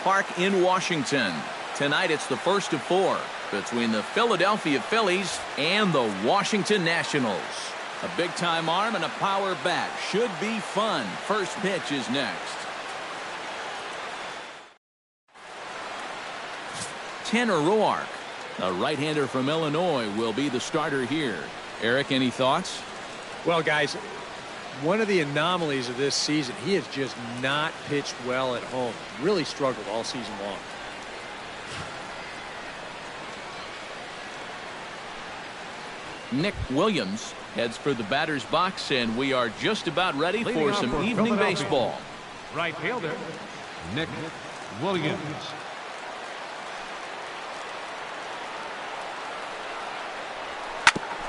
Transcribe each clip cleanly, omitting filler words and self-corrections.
Park in Washington. Tonight it's the first of 4 between the Philadelphia Phillies and the Washington Nationals. A big-time arm and a power bat. Should be fun. First pitch is next. Tanner Roark, a right-hander from Illinois, will be the starter here. Eric, any thoughts? Well, guys, one of the anomalies of this season, he has just not pitched well at home. Really struggled all season long. Nick Williams heads for the batter's box, and we are just about ready for some evening baseball. Right fielder, Nick Williams.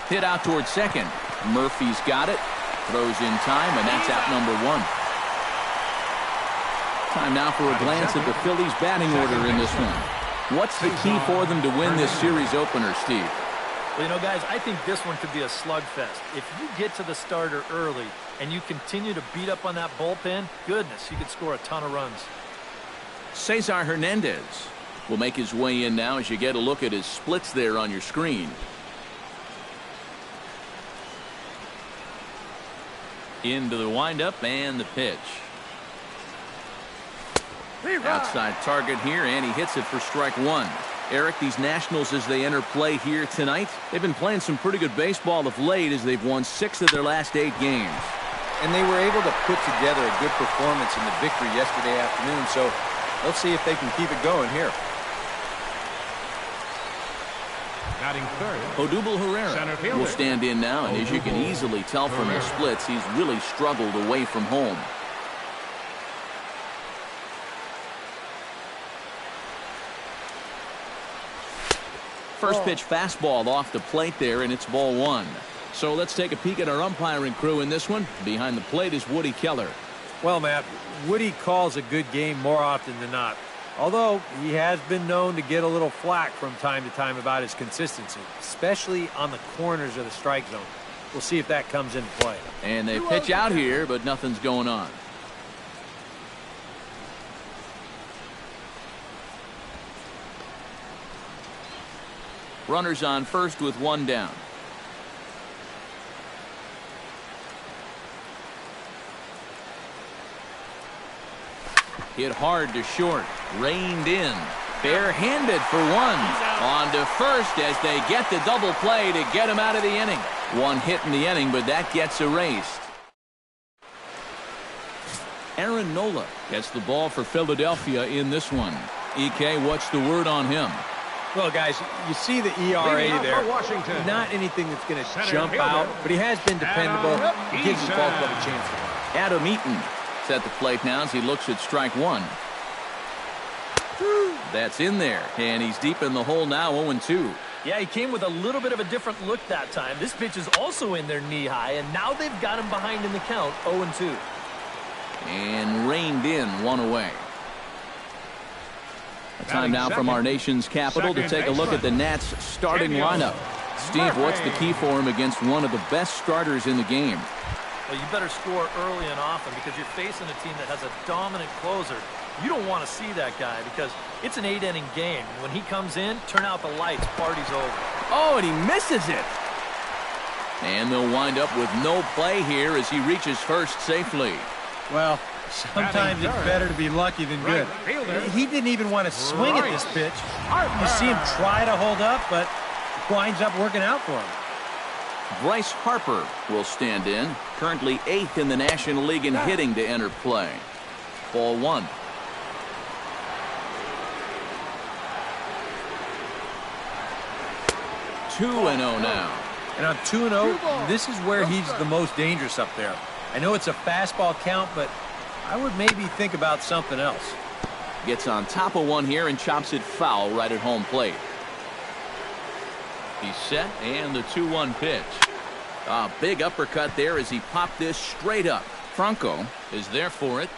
Hit out towards second. Murphy's got it. Throws in time, and that's out number 1. Time now for a glance at the Phillies' batting order in this one. What's the key for them to win this series opener, Steve? Well, you know, guys, I think this one could be a slugfest. If you get to the starter early and you continue to beat up on that bullpen, goodness, you could score a ton of runs. Cesar Hernandez will make his way in now as you get a look at his splits there on your screen. Into the windup and the pitch. Outside target here, and he hits it for strike 1. Eric, these Nationals, as they enter play here tonight, they've been playing some pretty good baseball of late as they've won 6 of their last 8 games. And they were able to put together a good performance in the victory yesterday afternoon, so let's see if they can keep it going here. Batting third, Odubel Herrera will stand in now, and as you can easily tell from the splits, he's really struggled away from home. First pitch fastball off the plate there, and it's ball 1. So let's take a peek at our umpiring crew in this one. Behind the plate is Woody Keller. Well, Matt, Woody calls a good game more often than not. Although he has been known to get a little flack from time to time about his consistency, especially on the corners of the strike zone. We'll see if that comes into play. And they pitch out here, but nothing's going on. Runners on first with 1 down. Hit hard to short. Reined in. Barehanded for 1. On to first as they get the double play to get him out of the inning. 1 hit in the inning, but that gets erased. Aaron Nola gets the ball for Philadelphia in this one. EK, what's the word on him? Well, guys, you see the ERA there. Not anything that's going to jump out, but he has been dependable. He gives his ball club a chance. Adam Eaton is at the plate now as he looks at strike 1. That's in there, and he's deep in the hole now, 0-2. Yeah, he came with a little bit of a different look that time. This pitch is also in there knee-high, and now they've got him behind in the count, 0-2. And reined in, 1 away. Time now from our nation's capital to take a look at the Nats starting lineup. Steve, what's the key for him against one of the best starters in the game? Well, you better score early and often because you're facing a team that has a dominant closer. You don't want to see that guy because it's an 8-inning game. When he comes in, turn out the lights, party's over. Oh, and he misses it. And they'll wind up with no play here as he reaches first safely. Well, sometimes it's better to be lucky than good. He didn't even want to swing at this pitch. You see him try to hold up, but it winds up working out for him. Bryce Harper will stand in, currently 8th in the National League in hitting to enter play. Ball 1. Two and 0 now. And on 2-0, this is where he's the most dangerous up there. I know it's a fastball count, but I would maybe think about something else. Gets on top of 1 here and chops it foul right at home plate. He's set, and the 2-1 pitch. A big uppercut there as he popped this straight up. Franco is there for it.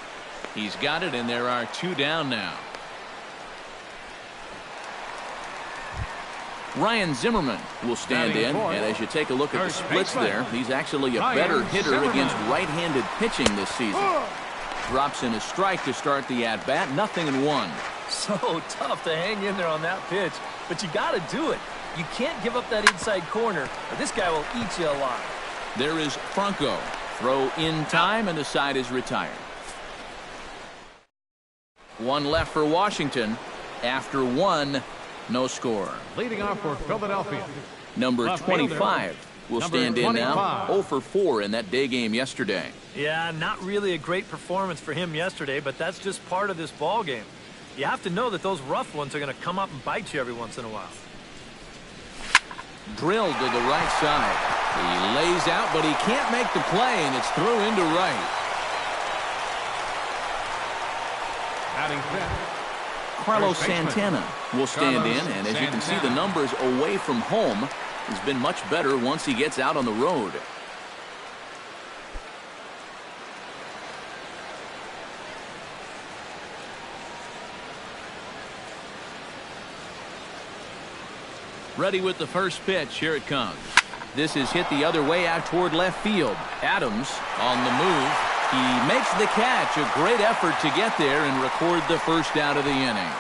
He's got it, and there are 2 down now. Ryan Zimmerman will stand in, and as you take a look at the splits there, he's actually a better hitter against right-handed pitching this season. Drops in a strike to start the at-bat, 0-1. So tough to hang in there on that pitch, but you got to do it. You can't give up that inside corner, or this guy will eat you alive. There is Franco. Throw in time, and the side is retired. One left for Washington. After one, no score. Leading off for Philadelphia. Number 25 will stand in now. 0 for 4 in that day game yesterday. Yeah, not really a great performance for him yesterday, but that's just part of this ball game. You have to know that those rough ones are going to come up and bite you every once in a while. Drilled to the right side. He lays out, but he can't make the play, and it's through into right. Batting fifth, Carlos first baseman. Santana will stand in, and as you can see, the numbers away from home has been much better once he gets out on the road. Ready with the first pitch. Here it comes. This is hit the other way out toward left field. Adams on the move. He makes the catch. A great effort to get there and record the first out of the inning.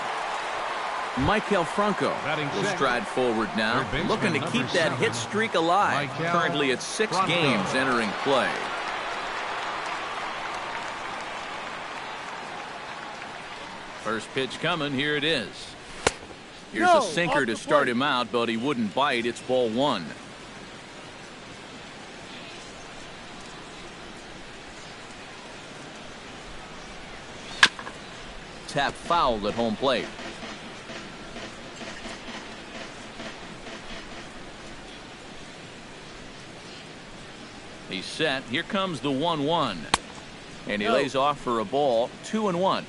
Maikel Franco will stride forward now, looking to keep that hit streak alive. Currently at 6 games entering play. First pitch coming. Here it is. Here's a sinker to start him out, but he wouldn't bite. It's ball 1. Tap fouled at home plate. He's set. Here comes the 1-1. And he lays off for a ball. 2-1.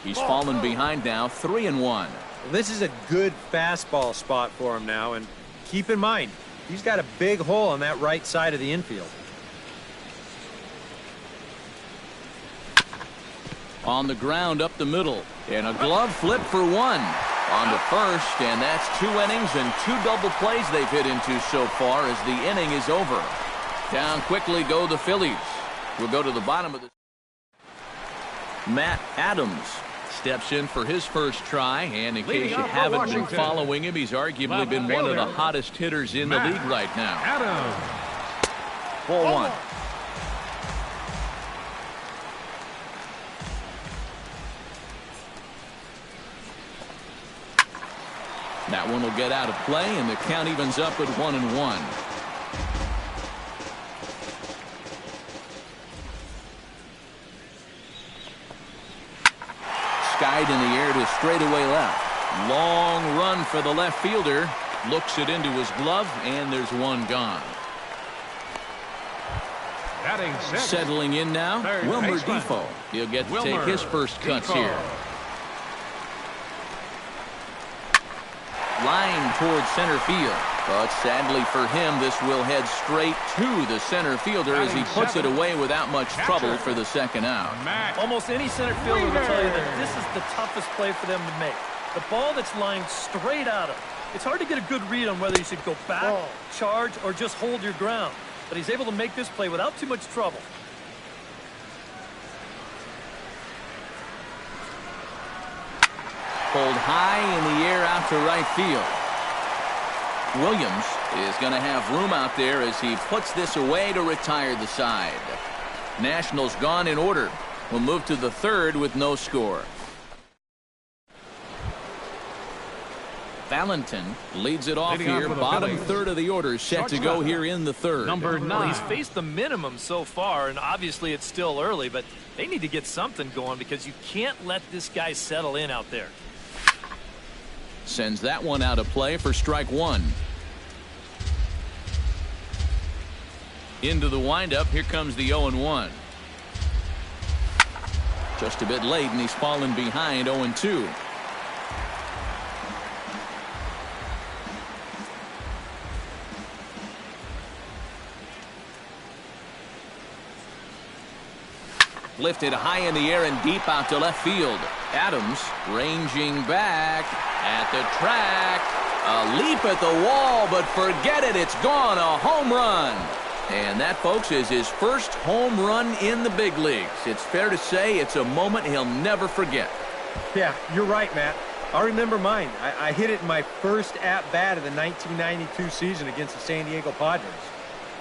He's fallen behind now. 3-1. This is a good fastball spot for him now, and keep in mind, he's got a big hole on that right side of the infield. On the ground up the middle, and a glove flip for 1. On to first, and that's 2 innings and 2 double plays they've hit into so far as the inning is over. Down quickly go the Phillies. We'll go to the bottom of the... Matt Adams steps in for his first try, and in case you haven't been following him, he's arguably been one of the hottest hitters in the league right now. Adams. Ball 1. That one will get out of play, and the count evens up at 1-1. Skied in the air to straightaway left. Long run for the left fielder. Looks it into his glove, and there's one gone. Batting sixth. Settling in now, Wilmer Defoe. He'll get to take his first cuts here. Line towards center field. But sadly for him, this will head straight to the center fielder as he puts it away without much trouble for the second out. Almost any center fielder will tell you that this is the toughest play for them to make. The ball that's lined straight at him. It's hard to get a good read on whether you should go back, charge, or just hold your ground. But he's able to make this play without too much trouble. Pulled high in the air out to right field. Williams is going to have room out there as he puts this away to retire the side. Nationals gone in order. We'll move to the third with no score. Valentin leads it off here. Bottom third of the order set to go here in the third. Number 9. Well, he's faced the minimum so far, and obviously it's still early, but they need to get something going because you can't let this guy settle in out there. Sends that one out of play for strike 1. Into the windup. Here comes the 0-1. Just a bit late, and he's fallen behind 0-2. Lifted high in the air and deep out to left field. Adams ranging back at the track. A leap at the wall, but forget it. It's gone. A home run. And that, folks, is his first home run in the big leagues. It's fair to say it's a moment he'll never forget. Yeah, you're right, Matt. I remember mine. I hit it in my first at-bat of the 1992 season against the San Diego Padres.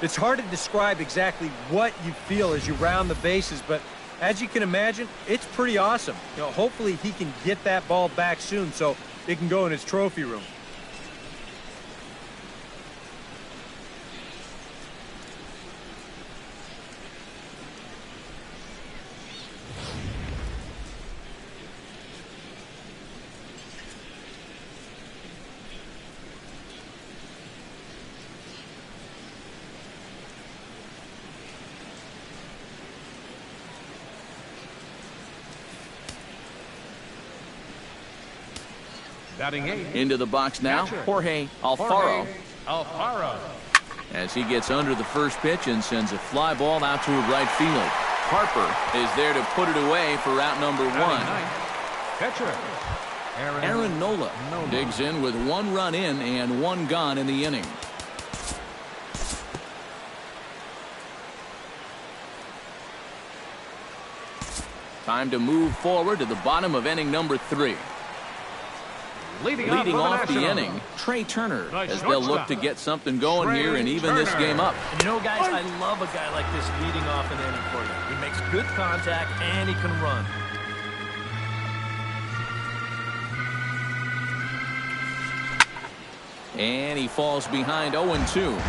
It's hard to describe exactly what you feel as you round the bases, but as you can imagine, it's pretty awesome. Hopefully he can get that ball back soon so it can go in his trophy room. Batting 8. Into the box now, Catcher. Jorge Alfaro. Alfaro. As he gets under the first pitch and sends a fly ball out to right field. Harper is there to put it away for out number one. Catcher. Aaron Nola digs in with 1 run in and 1 gone in the inning. Time to move forward to the bottom of inning number 3. Leading off the inning, Trey Turner, as they'll look to get something going here and even this game up. And guys, I love a guy like this leading off an inning for you. He makes good contact and he can run. And he falls behind 0-2.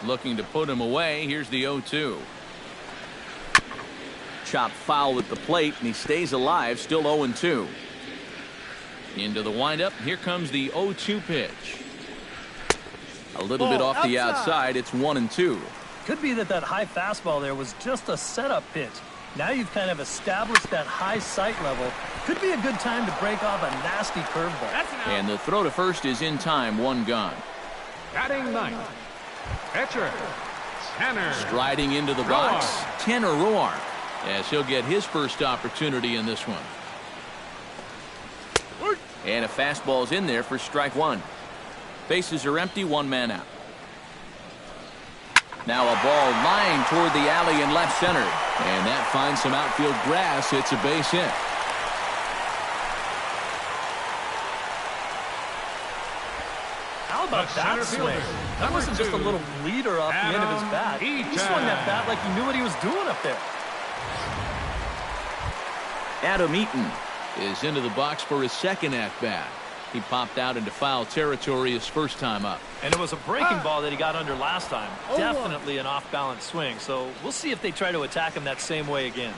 Looking to put him away. Here's the 0-2. Chop foul at the plate, and he stays alive, still 0-2. Into the windup. Here comes the 0-2 pitch. A little bit off the outside. It's 1-2. Could be that high fastball there was just a setup pitch. Now you've kind of established that high sight level. Could be a good time to break off a nasty curveball. And the throw to first is in time. 1 gone. Batting 9th. Catcher. Tanner. Striding into the box, Tanner Roark, as he'll get his first opportunity in this one. And a fastball's in there for strike 1. Bases are empty, 1 man out. Now a ball lined toward the alley in left center. And that finds some outfield grass. It's a base hit. How about that swing? That wasn't just a little leader off the end of his bat. He swung that bat like he knew what he was doing up there. Adam Eaton is into the box for his second at-bat. He popped out into foul territory his first time up. And it was a breaking ball that he got under last time. Definitely an off-balance swing. So we'll see if they try to attack him that same way again.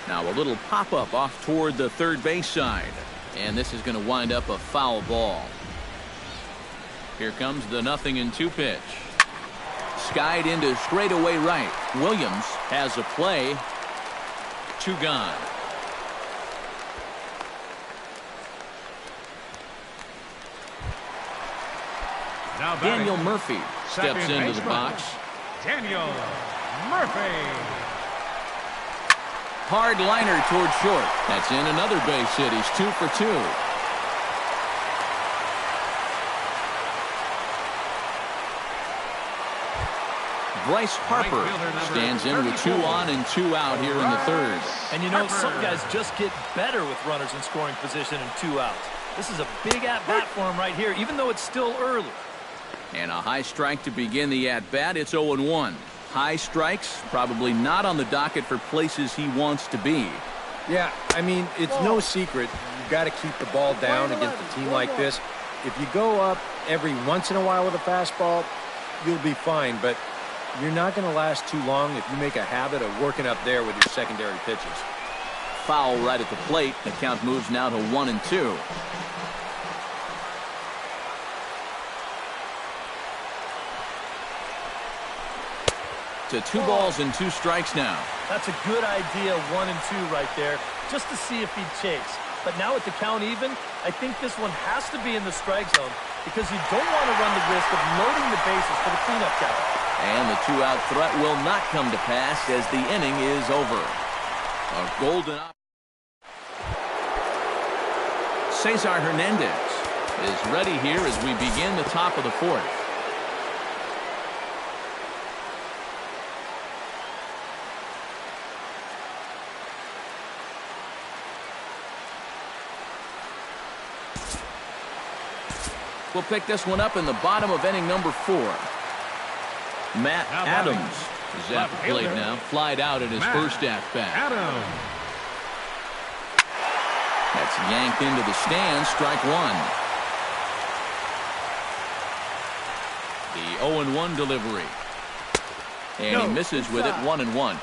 Now a little pop-up off toward the third base side. And this is going to wind up a foul ball. Here comes the 0-2 pitch. Skied into straightaway right. Williams has a play. 2 gone. Daniel Murphy steps into the box. Daniel Murphy. Hard liner toward short. That's in another base hit. He's 2 for 2. Bryce Harper stands in with 2 on and 2 out here in the third. And some guys just get better with runners in scoring position and 2 outs. This is a big at-bat for him right here, even though it's still early. And a high strike to begin the at-bat. It's 0-1. High strikes, probably not on the docket for places he wants to be. Yeah, I mean, it's no secret. You've got to keep the ball down against a team like this. If you go up every once in a while with a fastball, you'll be fine. But you're not going to last too long if you make a habit of working up there with your secondary pitches. Foul right at the plate. The count moves now to 1-2. To 2 balls and 2 strikes now. That's a good idea, 1 and 2 right there, just to see if he'd chase. But now with the count even, I think this one has to be in the strike zone because you don't want to run the risk of loading the bases for the cleanup count. And the 2-out threat will not come to pass as the inning is over. A golden Cesar Hernandez is ready here as we begin the top of the fourth. We'll pick this one up in the bottom of inning number 4. Matt Adams is at the plate now. Flied out in his first at-bat. Adams. That's yanked into the stands. Strike one. The 0-1 delivery. And he misses with it. 1-1.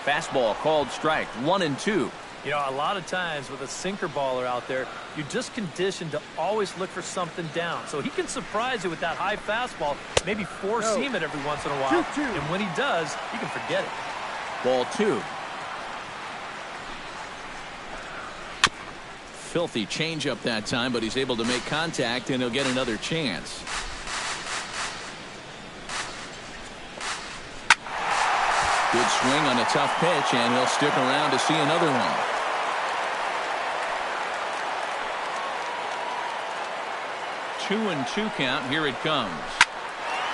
Fastball called strike. 1-2. You know, a lot of times with a sinker baller out there, you're just conditioned to always look for something down. So he can surprise you with that high fastball, maybe four-seam it every once in a while. And when he does, you can forget it. Ball 2. Filthy changeup that time, but he's able to make contact, and he'll get another chance. Good swing on a tough pitch, and he'll stick around to see another one. Two and 2 count. Here it comes.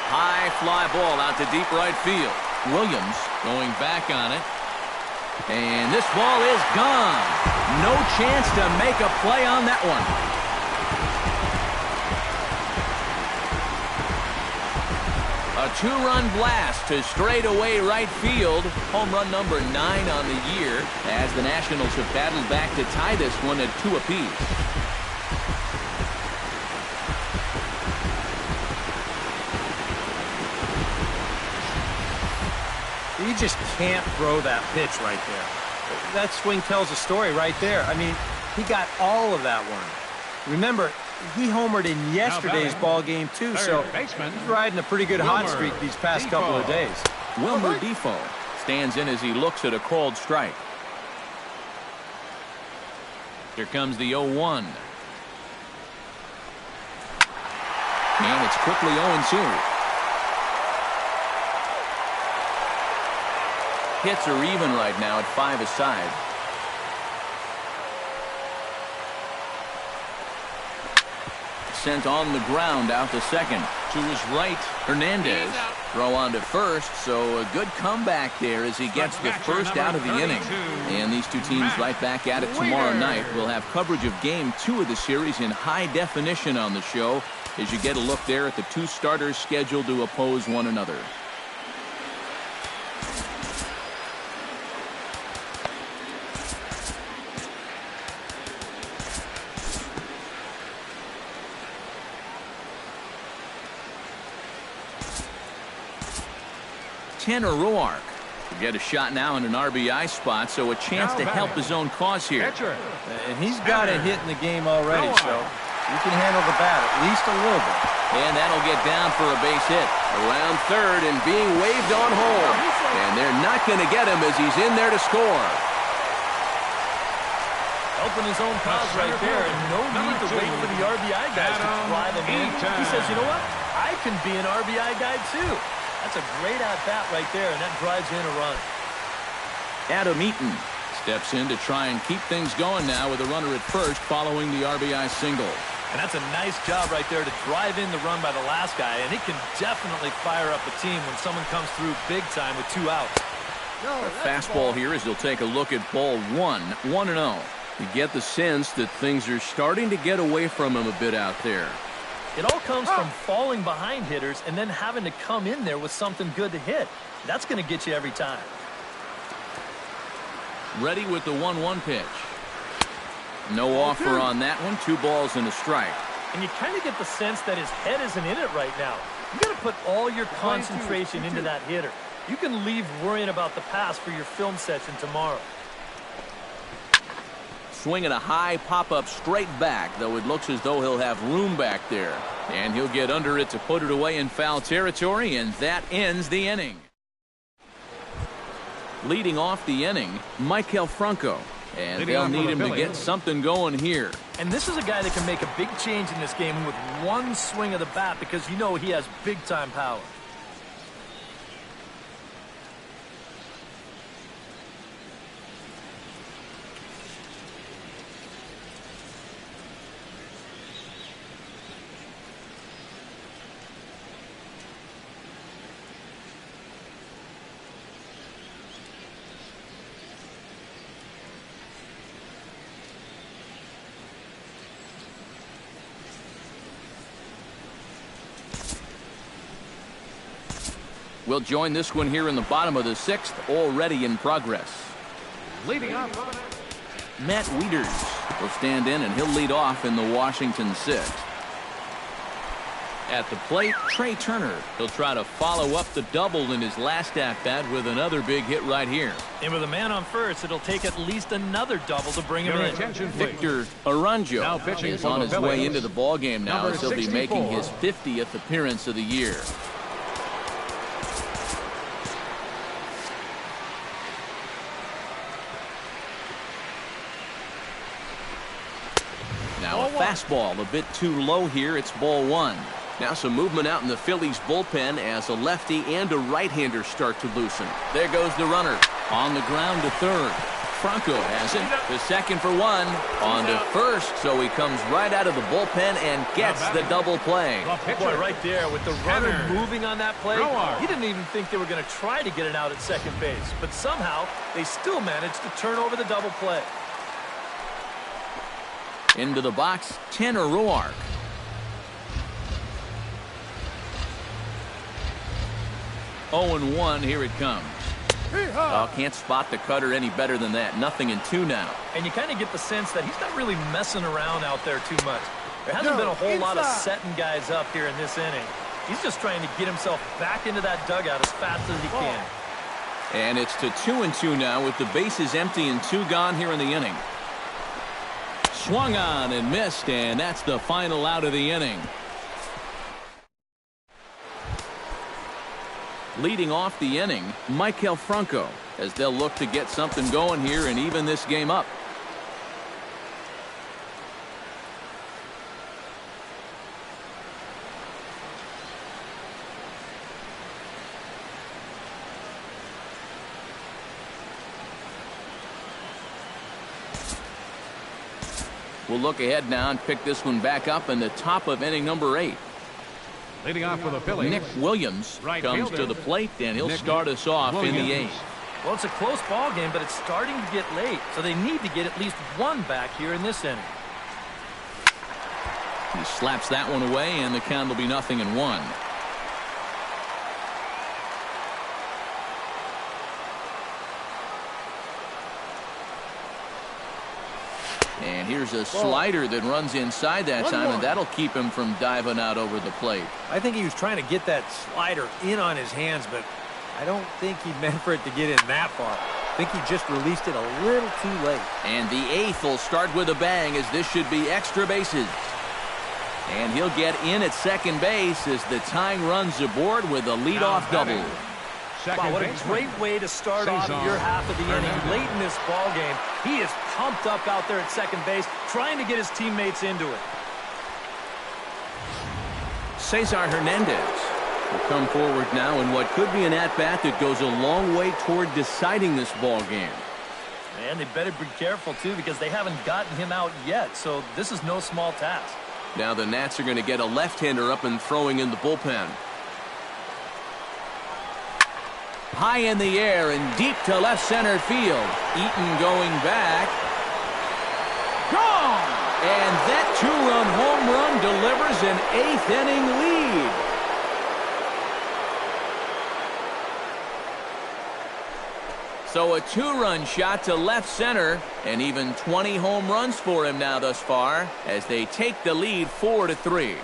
High fly ball out to deep right field. Williams going back on it. And this ball is gone. No chance to make a play on that one. A 2-run blast to straightaway right field. Home run number 9 on the year as the Nationals have battled back to tie this one at 2 apiece. You just can't throw that pitch right there. That swing tells a story right there. I mean, he got all of that one. Remember, he homered in yesterday's ball game too, so he's riding a pretty good hot streak these past couple of days. Wilmer Defoe stands in as he looks at a called strike. Here comes the 0-1. And it's quickly 0-2. Hits are even right now at 5 aside. Sent on the ground out to second. To his right, Hernandez. Throw on to first, so a good comeback there as he gets the first out of the inning. And these two teams right back at it tomorrow night. We'll have coverage of Game 2 of the series in high definition on the show as you get a look there at the two starters scheduled to oppose one another. Tanner Roark will get a shot now in an RBI spot, so a chance to help his own cause here. And he's got a hit in the game already, so you can handle the bat at least a little bit. And that'll get down for a base hit. Around third and being waved on home. And they're not going to get him as he's in there to score. Helping his own cause right there, and no need to wait for the RBI guys to drive him in. He says, you know what? I can be an RBI guy too. That's a great at-bat right there, and that drives in a run. Adam Eaton steps in to try and keep things going now with a runner at first following the RBI single. And that's a nice job right there to drive in the run by the last guy, and it can definitely fire up a team when someone comes through big time with 2 outs. A fastball here as he'll take a look at ball 1, 1-0. You get the sense that things are starting to get away from him a bit out there. It all comes from falling behind hitters and then having to come in there with something good to hit. That's going to get you every time. Ready with the 1-1 pitch. No offer on that one. 2 balls and a strike. And you kind of get the sense that his head isn't in it right now. You got to put all your concentration into that hitter. You can leave worrying about the pass for your film session tomorrow. Swinging a high pop-up straight back, though it looks as though he'll have room back there. And he'll get under it to put it away in foul territory, and that ends the inning. Leading off the inning, Maikel Franco. And Leading they'll off for need the him to Phillies. get something going here. And this is a guy that can make a big change in this game with one swing of the bat because you know he has big-time power. We'll join this one here in the bottom of the 6th, already in progress. Leading off. Matt Wieters will stand in, and he'll lead off in the Washington 6th. At the plate, Trey Turner. He'll try to follow up the double in his last at-bat with another big hit right here. And with a man on first, it'll take at least another double to bring him Your in. attention, please. Victor Aranjo Now pitching is for on the his Phillies. way into the ballgame now, Number as he'll be 64. making his 50th appearance of the year. Now a fastball a bit too low here. It's ball 1. Now some movement out in the Phillies bullpen as a lefty and a right-hander start to loosen. There goes the runner on the ground to third. Franco has it to second for 1, on to first, so he comes right out of the bullpen and gets the double play. The pitcher. Boy, right there with the runner Tanner. moving on that play, Roar. he didn't even think they were going to try to get it out at second base, but somehow they still managed to turn over the double play. Into the box, Tanner Roark. Oh, and 1, here it comes. Oh, can't spot the cutter any better than that. 0-2 now. And you kind of get the sense that he's not really messing around out there too much. There hasn't been a whole lot of setting guys up here in this inning. He's just trying to get himself back into that dugout as fast as he can. And it's to 2-2 now with the bases empty and 2 gone here in the inning. Swung on and missed, and that's the final out of the inning. Leading off the inning, Maikel Franco, as they'll look to get something going here and even this game up. We'll look ahead now and pick this one back up in the top of inning number 8. Leading off for the Phillies. Nick Williams Right comes fielder. to the plate, and he'll Nick start us off in the Williams. 8th. Well, it's a close ball game, but it's starting to get late, so they need to get at least 1 back here in this inning. He slaps that one away, and the count will be 0-1. And here's a slider that runs inside that time, and that'll keep him from diving out over the plate. I think he was trying to get that slider in on his hands, but I don't think he meant for it to get in that far. I think he just released it a little too late. And the 8th will start with a bang, as this should be extra bases. And he'll get in at second base as the tying runs aboard with a leadoff double. Wow, what a great way to start off Season your half of the inning. 2018. Late in this ball game, he is pumped up out there at second base, trying to get his teammates into it. Cesar Hernandez will come forward now in what could be an at-bat that goes a long way toward deciding this ball game. And they better be careful, too, because they haven't gotten him out yet, so this is no small task. Now the Nats are going to get a left-hander up and throwing in the bullpen. High in the air and deep to left center field. Eaton going back. Gone! And that 2-run home run delivers an 8th inning lead. So a 2-run shot to left center, and even 20 home runs for him now thus far, as they take the lead 4-3.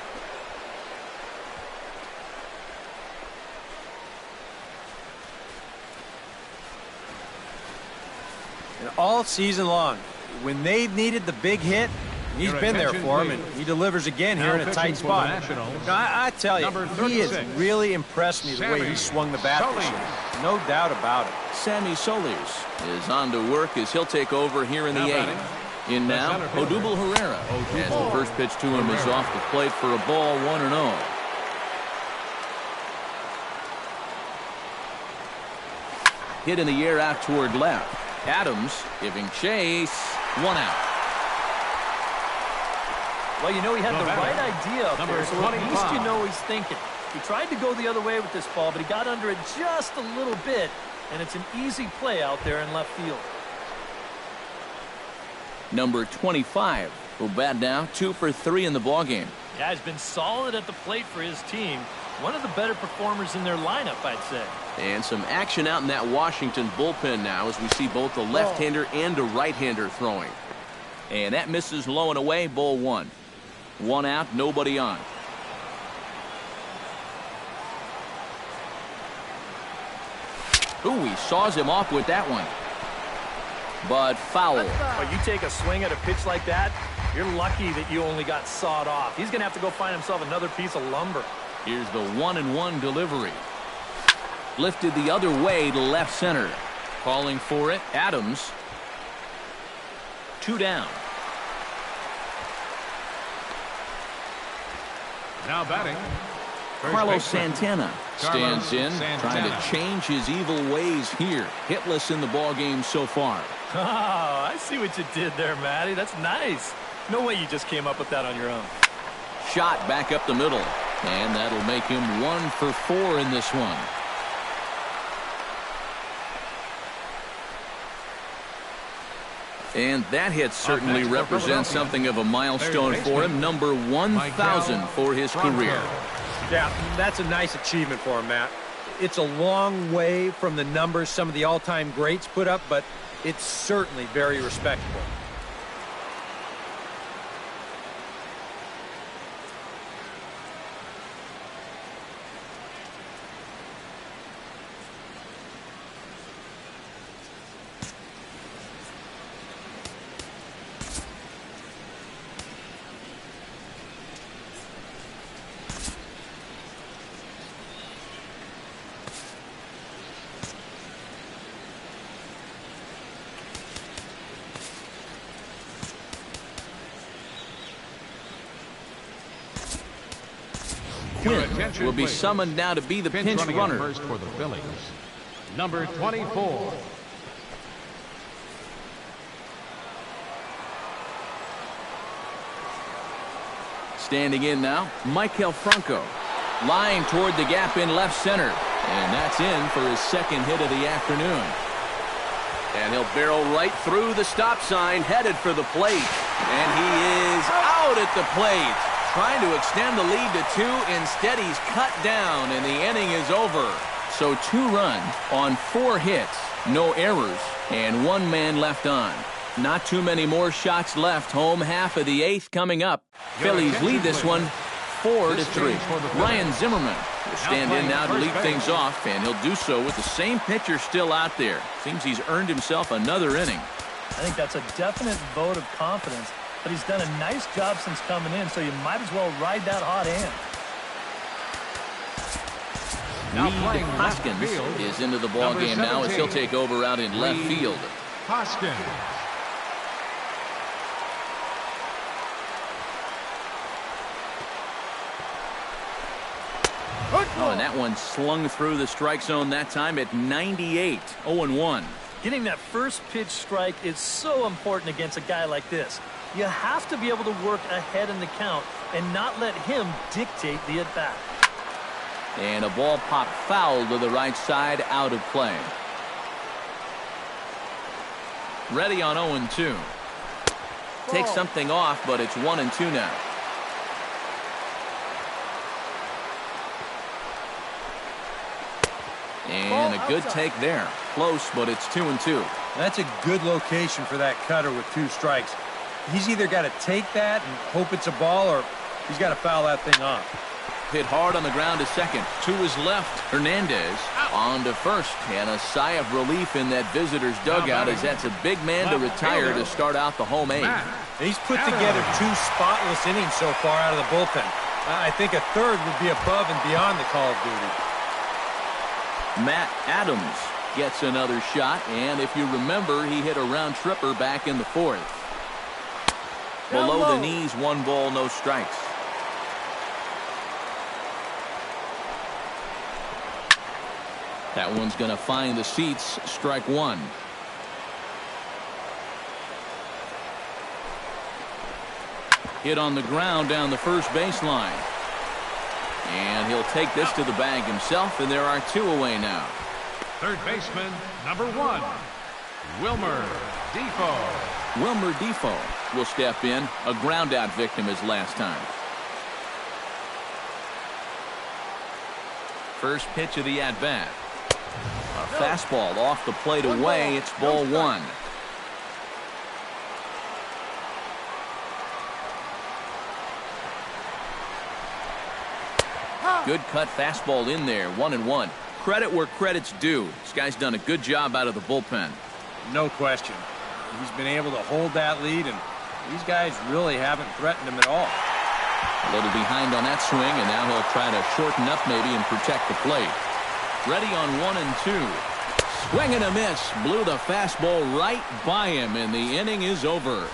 And all season long, when they needed the big hit, He's been there for him, and he delivers again here in a tight spot. I tell you, he has really impressed me the way he swung the bat this year. No doubt about it. Sammy Solis is on to work as he'll take over here in the 8th. In now, Odubel Herrera. As the first pitch to him is off the plate for a ball, 1-0. Hit in the air out toward left. Adams giving chase. 1 out. Well, you know he had the right idea up there, so at least you know he's thinking. He tried to go the other way with this ball, but he got under it just a little bit, and it's an easy play out there in left field. Number 25 will bat now, 2 for 3 in the ballgame. Yeah, he's been solid at the plate for his team. One of the better performers in their lineup, I'd say. And some action out in that Washington bullpen now as we see both a left-hander and a right-hander throwing. And that misses low and away, ball 1. 1 out, nobody on. Ooh, he saws him off with that one. But foul. But you take a swing at a pitch like that, you're lucky that you only got sawed off. He's going to have to go find himself another piece of lumber. Here's the 1-1 delivery. Lifted the other way to left center. Calling for it, Adams. 2 down. Now batting, Carlos Santana stands in, trying to change his evil ways here. Hitless in the ballgame so far. Oh, I see what you did there, Matty. That's nice. No way you just came up with that on your own. Shot back up the middle. And that'll make him 1 for 4 in this one. And that hit certainly represents something of a milestone for him. Number 1,000 for his career. Yeah, that's a nice achievement for him, Matt. It's a long way from the numbers some of the all-time greats put up, but it's certainly very respectable. Quinn will be summoned now to be the pinch runner. First for the Phillies, number 24. Standing in now, Maikel Franco. Line toward the gap in left center. And that's in for his second hit of the afternoon. And he'll barrel right through the stop sign, headed for the plate. And he is out at the plate. Trying to extend the lead to 2. Instead, he's cut down, and the inning is over. So 2 runs on 4 hits, no errors, and 1 man left on. Not too many more shots left. Home half of the 8th coming up. Phillies lead this one 4-3. Ryan Zimmerman will stand in now to lead things off, and he'll do so with the same pitcher still out there. Seems he's earned himself another inning. I think that's a definite vote of confidence. But he's done a nice job since coming in, so you might as well ride that hot hand. Reed Hoskins is into the ball game now as he'll take over out in left field. Hoskins. Oh, and that one slung through the strike zone that time at 98. 0-1. Getting that first pitch strike is so important against a guy like this. You have to be able to work ahead in the count and not let him dictate the at-bat. And a ball pop foul to the right side, out of play. Ready on 0-2. Takes something off, but it's 1-2 now. And a good take there. Close, but it's 2-2. That's a good location for that cutter with 2 strikes. He's either got to take that and hope it's a ball, or he's got to foul that thing off. hit hard on the ground to second. To his left, Hernandez on to first. And a sigh of relief in that visitor's dugout as that's a big man to retire to start out the home eighth. He's put together 2 spotless innings so far out of the bullpen. I think a third would be above and beyond the call of duty. Matt Adams gets another shot, and if you remember, he hit a round tripper back in the 4th. Below the knees, 1 ball, no strikes. That one's going to find the seats. Strike 1. Hit on the ground down the first baseline. And he'll take this to the bag himself, and there are 2 away now. Third baseman, number 1, Wilmer Defoe. Wilmer Defoe will step in, a ground-out victim his last time. First pitch of the at-bat. A fastball off the plate away. It's ball 1. Good cut fastball in there, 1-1. Credit where credit's due. This guy's done a good job out of the bullpen. No question. He's been able to hold that lead, and these guys really haven't threatened him at all. A little behind on that swing, and now he'll try to shorten up maybe and protect the plate. Ready on 1 and 2. Swing and a miss. Blew the fastball right by him, and the inning is over.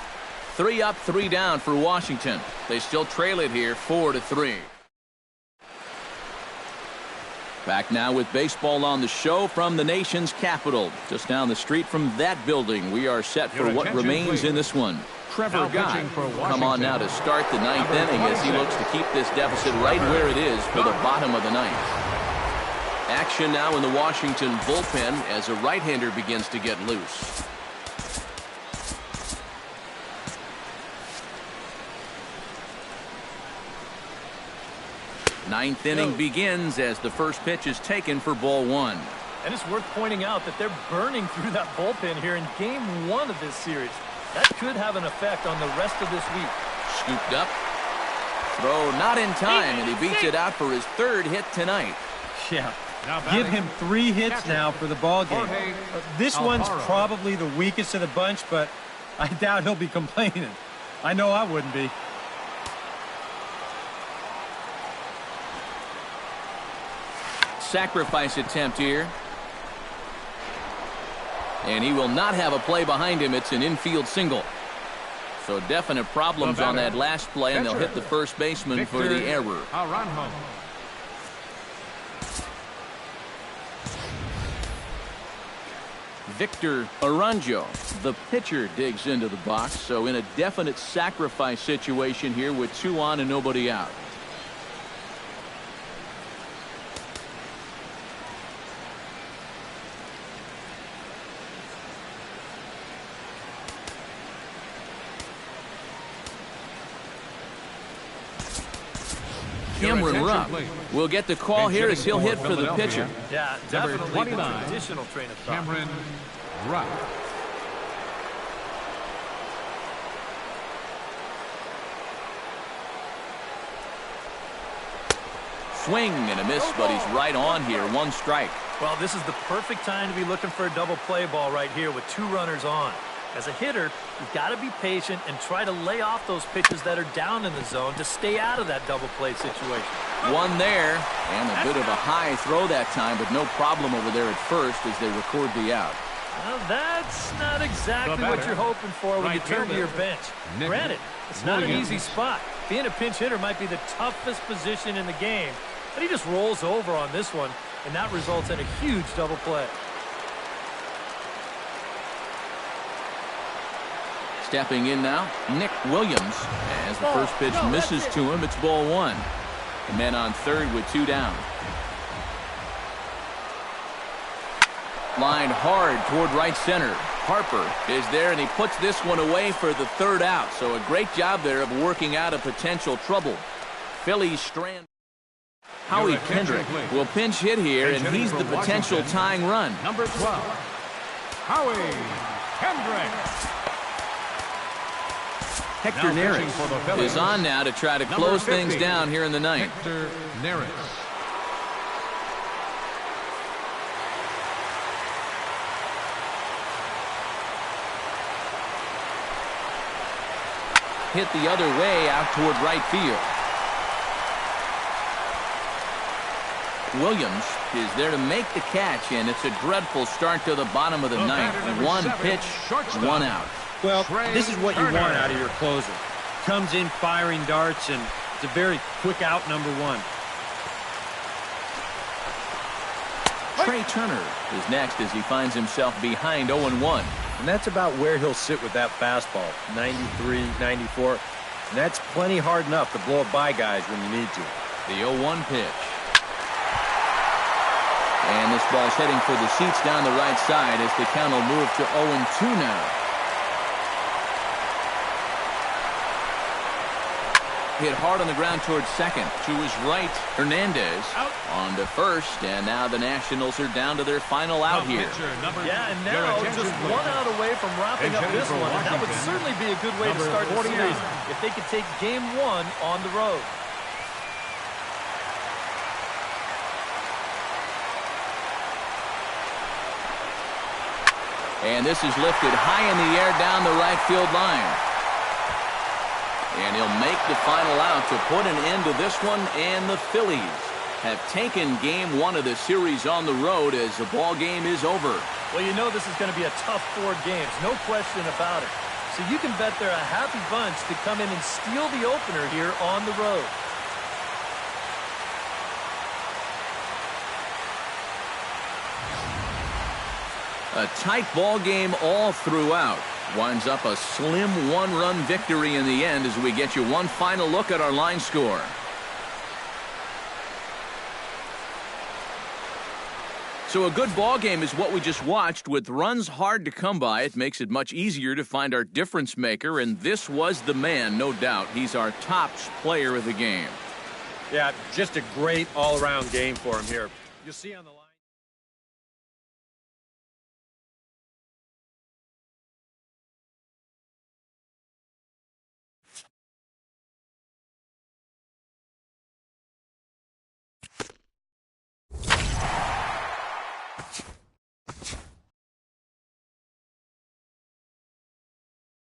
3 up, 3 down for Washington. They still trail it here 4-3. Back now with baseball on the show from the nation's capital. Just down the street from that building, we are set for what remains in this one. Trevor Guy come on now to start the 9th inning as he looks to keep this deficit right where it is for the bottom of the 9th. Action now in the Washington bullpen as a right-hander begins to get loose. Ninth inning begins as the first pitch is taken for ball 1. And it's worth pointing out that they're burning through that bullpen here in game 1 of this series. That could have an effect on the rest of this week. Scooped up. Throw not in time, and he beats it out for his 3rd hit tonight. Yeah. Give him 3 hits now for the ball game. This one's probably the weakest of the bunch, but I doubt he'll be complaining. I know I wouldn't be. Sacrifice attempt here. And he will not have a play behind him. It's an infield single. So definite problems on that last play, and they'll hit the first baseman for the error. Victor Aranjo, the pitcher, digs into the box. So in a definite sacrifice situation here with 2 on and nobody out. Cameron Rupp will get the call here as he'll hit for the pitcher. Yeah, definitely the traditional train of thought. Cameron Rupp. Swing and a miss, but he's right on here. 1 strike. Well, this is the perfect time to be looking for a double play ball right here with 2 runners on. As a hitter, you've got to be patient and try to lay off those pitches that are down in the zone to stay out of that double play situation. 1 there, and a bit of a high throw that time, but no problem over there at first as they record the out. Well, that's not exactly what you're hoping for when you turn to your bench. Granted, it's not an easy spot. Being a pinch hitter might be the toughest position in the game, but he just rolls over on this one, and that results in a huge double play. Stepping in now, Nick Williams. As the first pitch misses to him, it's ball 1. The men on 3rd with 2 down. Lined hard toward right center. Harper is there, and he puts this one away for the 3rd out. So a great job there of working out a potential trouble. Phillies strand. Howie Kendrick will pinch hit here, and he's the potential tying run. Number 12, Howie Kendrick. Hector Neris is on now to try to close things down here in the ninth. Hector Neris. Hit the other way out toward right field. Williams is there to make the catch, and it's a dreadful start to the bottom of the ninth. One pitch, one out. Well, this is what you want out of your closer. Comes in firing darts, and it's a very quick out, number one. Trey Turner is next as he finds himself behind 0-1. And that's about where he'll sit with that fastball, 93, 94. And that's plenty hard enough to blow it by guys when you need to. The 0-1 pitch. And this ball's heading for the seats down the right side as the count will move to 0-2 now. Hit hard on the ground towards second. To his right, Hernandez on to first, and now the Nationals are down to their final out here. Yeah, and now just one out away from wrapping up this one, and that would certainly be a good way to start the series if they could take game one on the road. And this is lifted high in the air down the right field line. And he'll make the final out to put an end to this one, and the Phillies have taken game one of the series on the road as the ball game is over. Well, you know this is going to be a tough 4 games, no question about it. So you can bet they're a happy bunch to come in and steal the opener here on the road. A tight ball game all throughout. Winds up a slim 1-run victory in the end as we get you one final look at our line score. So a good ball game is what we just watched. With runs hard to come by, it makes it much easier to find our difference maker, and this was the man, no doubt. He's our top player of the game. Yeah, just a great all-around game for him here. You'll see on the line.